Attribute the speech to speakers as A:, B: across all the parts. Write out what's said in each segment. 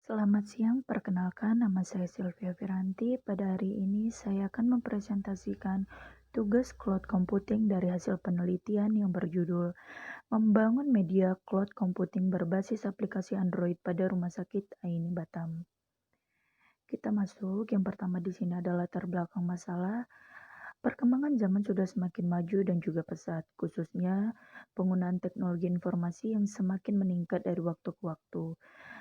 A: Selamat siang, perkenalkan nama saya Sylvia Viranti. Pada hari ini saya akan mempresentasikan tugas cloud computing dari hasil penelitian yang berjudul Membangun Media Cloud Computing berbasis aplikasi Android pada Rumah Sakit Aini Batam. Kita masuk, yang pertama di sini adalah latar belakang masalah. Perkembangan zaman sudah semakin maju dan juga pesat, khususnya penggunaan teknologi informasi yang semakin meningkat dari waktu ke waktu.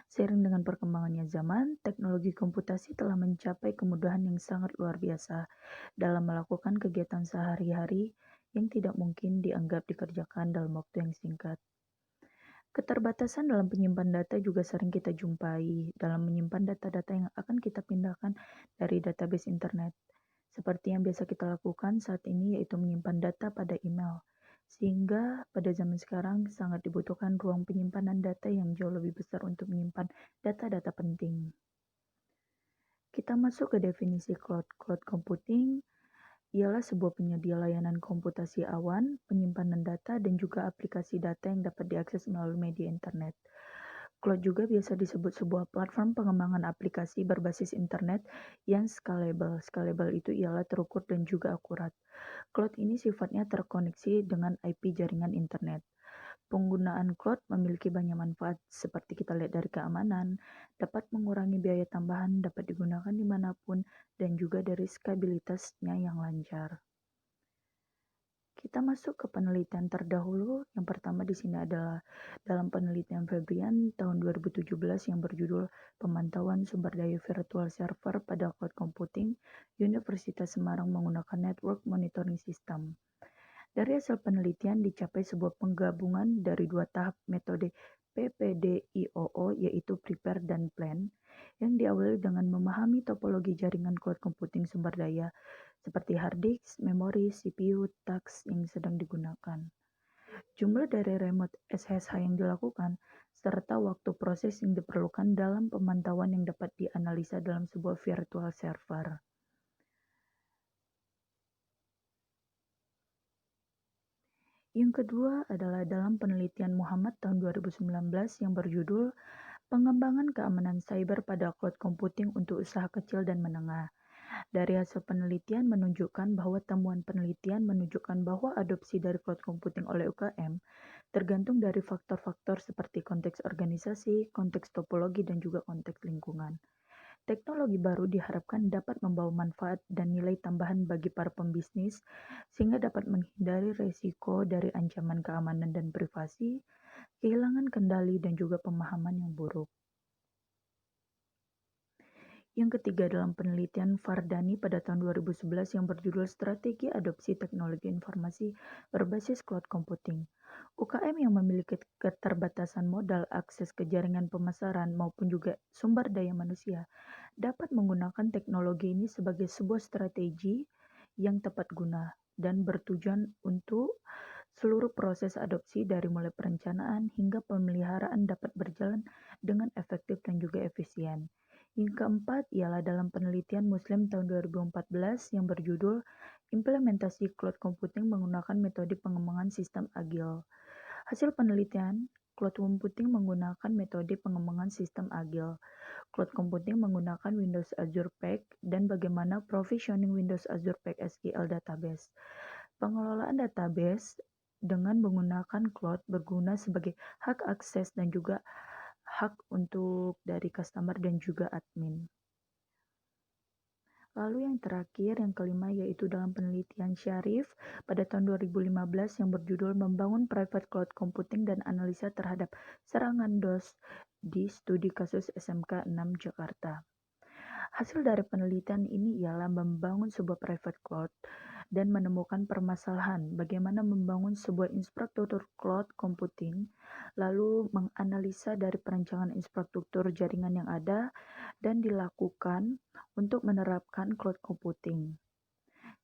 A: Seiring dengan perkembangannya zaman, teknologi komputasi telah mencapai kemudahan yang sangat luar biasa dalam melakukan kegiatan sehari-hari yang tidak mungkin dianggap dikerjakan dalam waktu yang singkat. Keterbatasan dalam penyimpan data juga sering kita jumpai dalam menyimpan data-data yang akan kita pindahkan dari database internet. Seperti yang biasa kita lakukan saat ini yaitu menyimpan data pada email. Sehingga pada zaman sekarang sangat dibutuhkan ruang penyimpanan data yang jauh lebih besar untuk menyimpan data-data penting. Kita masuk ke definisi cloud. Cloud computing ialah sebuah penyedia layanan komputasi awan, penyimpanan data, dan juga aplikasi data yang dapat diakses melalui media internet. Cloud juga biasa disebut sebuah platform pengembangan aplikasi berbasis internet yang scalable. Scalable itu ialah terukur dan juga akurat. Cloud ini sifatnya terkoneksi dengan IP jaringan internet. Penggunaan cloud memiliki banyak manfaat seperti kita lihat dari keamanan, dapat mengurangi biaya tambahan, dapat digunakan dimanapun, dan juga dari stabilitasnya yang lancar. Kita masuk ke penelitian terdahulu. Yang pertama di sini adalah dalam penelitian Febrian tahun 2017 yang berjudul Pemantauan Sumber Daya Virtual Server pada Cloud Computing, Universitas Semarang menggunakan Network Monitoring System. Dari hasil penelitian dicapai sebuah penggabungan dari dua tahap metode PPDIOO yaitu Prepare dan Plan yang diawali dengan memahami topologi jaringan cloud computing sumber daya seperti hard disk, memori, CPU, task yang sedang digunakan, jumlah dari remote SSH yang dilakukan, serta waktu proses yang diperlukan dalam pemantauan yang dapat dianalisa dalam sebuah virtual server. Yang kedua adalah dalam penelitian Muhammad tahun 2019 yang berjudul Pengembangan Keamanan Cyber pada Cloud Computing untuk Usaha Kecil dan Menengah. Dari hasil penelitian menunjukkan bahwa temuan penelitian menunjukkan bahwa adopsi dari cloud computing oleh UKM tergantung dari faktor-faktor seperti konteks organisasi, konteks topologi, dan juga konteks lingkungan. Teknologi baru diharapkan dapat membawa manfaat dan nilai tambahan bagi para pembisnis, sehingga dapat menghindari resiko dari ancaman keamanan dan privasi, kehilangan kendali, dan juga pemahaman yang buruk. Yang ketiga dalam penelitian Fardani pada tahun 2011 yang berjudul Strategi Adopsi Teknologi Informasi Berbasis Cloud Computing. UKM yang memiliki keterbatasan modal, akses ke jaringan pemasaran maupun juga sumber daya manusia dapat menggunakan teknologi ini sebagai sebuah strategi yang tepat guna dan bertujuan untuk seluruh proses adopsi dari mulai perencanaan hingga pemeliharaan dapat berjalan dengan efektif dan juga efisien. Yang keempat ialah dalam penelitian Muslim tahun 2014 yang berjudul Implementasi Cloud Computing menggunakan metode pengembangan sistem agil. Hasil penelitian, cloud computing menggunakan metode pengembangan sistem agil. Cloud computing menggunakan Windows Azure Pack dan bagaimana provisioning Windows Azure Pack SQL database. Pengelolaan database dengan menggunakan cloud berguna sebagai hak akses dan juga hak untuk dari customer dan juga admin. Lalu yang terakhir, yang kelima, yaitu dalam penelitian Syarif pada tahun 2015 yang berjudul Membangun Private Cloud Computing dan Analisa Terhadap Serangan DOS di Studi Kasus SMK 6 Jakarta. Hasil dari penelitian ini ialah membangun sebuah private cloud dan menemukan permasalahan bagaimana membangun sebuah infrastruktur cloud computing, lalu menganalisa dari perancangan infrastruktur jaringan yang ada dan dilakukan untuk menerapkan cloud computing.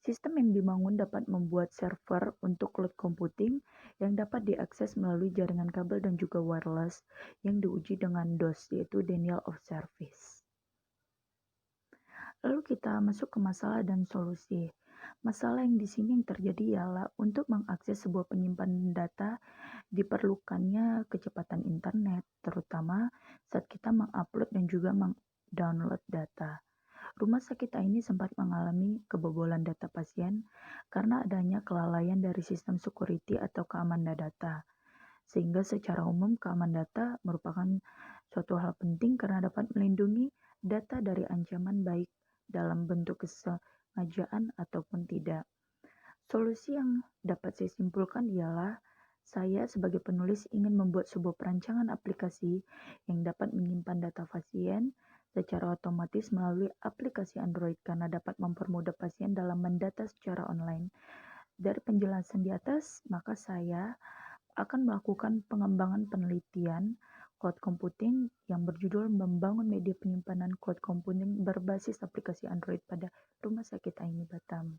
A: Sistem yang dibangun dapat membuat server untuk cloud computing yang dapat diakses melalui jaringan kabel dan juga wireless yang diuji dengan DOS, yaitu Denial of Service. Lalu kita masuk ke masalah dan solusi. Masalah yang di sini yang terjadi ialah untuk mengakses sebuah penyimpanan data diperlukannya kecepatan internet, terutama saat kita mengupload dan juga mengdownload data. Rumah sakit ini sempat mengalami kebobolan data pasien karena adanya kelalaian dari sistem security atau keamanan data. Sehingga secara umum keamanan data merupakan suatu hal penting karena dapat melindungi data dari ancaman baik dalam bentuk kesengajaan ataupun tidak. Solusi yang dapat saya simpulkan ialah saya sebagai penulis ingin membuat sebuah perancangan aplikasi yang dapat menyimpan data pasien secara otomatis melalui aplikasi Android karena dapat mempermudah pasien dalam mendata secara online. Dari penjelasan di atas, maka saya akan melakukan pengembangan penelitian cloud computing yang berjudul membangun media penyimpanan cloud computing berbasis aplikasi Android pada Rumah Sakit Aini Batam.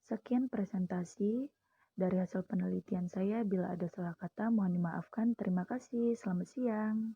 A: Sekian presentasi dari hasil penelitian saya. Bila ada salah kata, mohon dimaafkan. Terima kasih. Selamat siang.